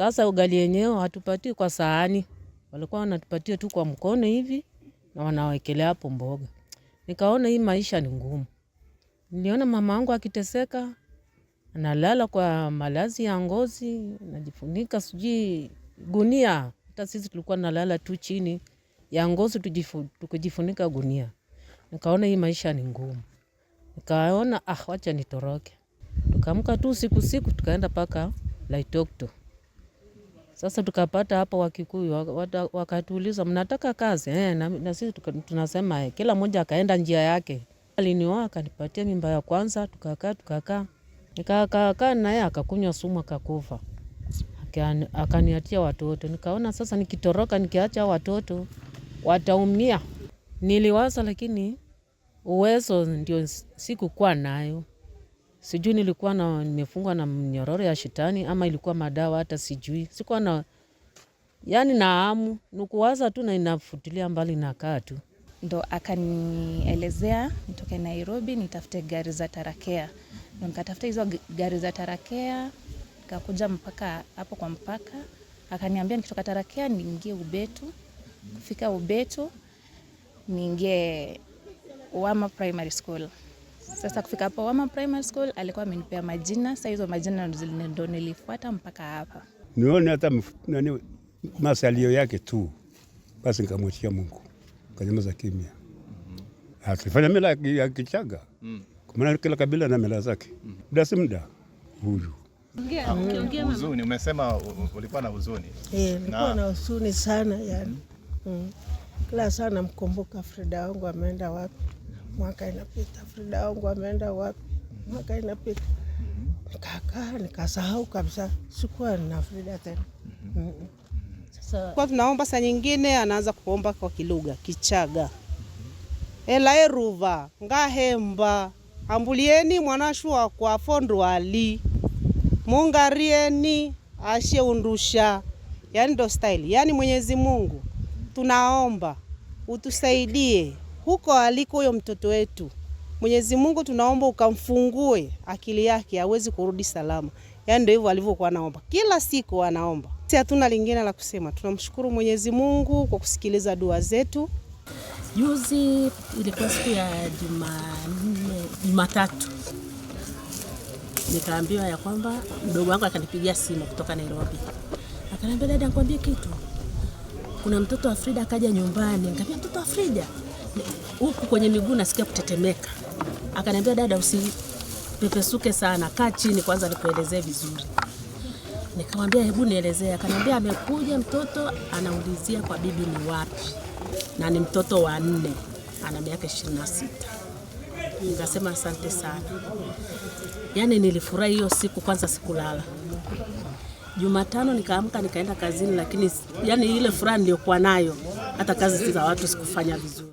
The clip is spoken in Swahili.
Sasa ugali yenyewe hatupatii kwa sahani. Walikuwa wanatupatia tu kwa mkono hivi na wanawekelea hapo mboga. Nikaona hii maisha ni ngumu. Niliona mama yangu akiteseka, analala kwa malazi ya ngozi, anajifunika sijui gunia. Hata sisi tulikuwa nalala tu chini ya ngozi tukijifunika gunia. Nikaona hii maisha ni ngumu. Nikaona wacha nitoroke. Tukaamka tu siku tukaenda paka Laitokto. Sasa tukapata hapa Wakikuyu wakatuuliza mnataka kazi? Na sisi tunasema kila mmoja akaenda njia yake. Alinioa akanipatia mimba ya kwanza, tukakaa. Nikakaa naye akakunywa sumu akakufa. Akaniatia watoto. Nikaona sasa nikitoroka nikiacha watoto wataumia. Niliwaza lakini uwezo ndio sikukuwa nayo. Sijui nilikuwa nimefungwa na mnyororo ya shetani ama ilikuwa madawa hata sijui. Sikuwa na na hamu, nikuwaza tu na inafutilia mbali nakaa tu. Ndo akanielezea nitoke Nairobi nitafute gari za tarakea. Ndo nikatafuta hizo gari za tarakea, nikakuja mpaka hapo kwa mpaka. Akaniambia nikitoka tarakea niingie Ubetu. Kufika Ubetu niingie Wama Primary School. Sasa kufika hapo Wama Primary School alikuwa amenipea majina. Sasa hizo majina ndo nilifuata mpaka hapa. Nione hata masalio yake tu. Basi nikamwachia Mungu. Kanyamaza kimya. Tulifanya mila ya Kichaga. Kwa maana kila kabila na mila zake. Muda si muda huyu. Huzuni, umesema ulikuwa na huzuni. Nilikuwa na huzuni sana yani. Kila sana mkumbuka Frida wangu ameenda wapi. Mwaka inapita Frida wangu ameenda wapi. Mwaka inapita. Nikakaa nikasahau kabisa sikuwa na Frida tena. Sasa kwa tunaomba saa nyingine anaanza kuomba kwa kilugha Kichaga. Ela eruva ngahemba ambulieni mwanashua kwa fondo ali mungarieni ashe undusha. Yani ndo style. Yani Mwenyezi Mungu tunaomba utusaidie huko aliko huyo mtoto wetu. Mwenyezi Mungu tunaomba ukamfungue akili yake hawezi kurudi salama. Yani ndio hivyo alivyokuwa naomba. Kila siku anaomba. Sisi hatuna lingine la kusema. Tunamshukuru Mwenyezi Mungu kwa kusikiliza dua zetu. Juzi ilikuwa siku ya Jumatatu. Nikaambiwa ya kwamba mdogo wangu akanipigia simu kutoka Nairobi. Akaniambia dada nikwambie kitu. Kuna mtoto wa Frida akaja nyumbani. Nikamwambia mtoto wa Frida huku kwenye miguu nasikia kutetemeka. Akaniambia dada usipepesuke sana, kaa chini kwanza nikuelezee vizuri. Nikamwambia hebu nielezee. Akaniambia amekuja mtoto anaulizia kwa bibi ni wapi. Na ni mtoto wa 4, ana miaka 26. Nikasema asante sana. Yani nilifurahi hiyo siku kwanza sikulala. Jumatano nikaamka nikaenda kazini lakini yani ile furaha niliyokuwa nayo hata kazi za watu sikufanya vizuri.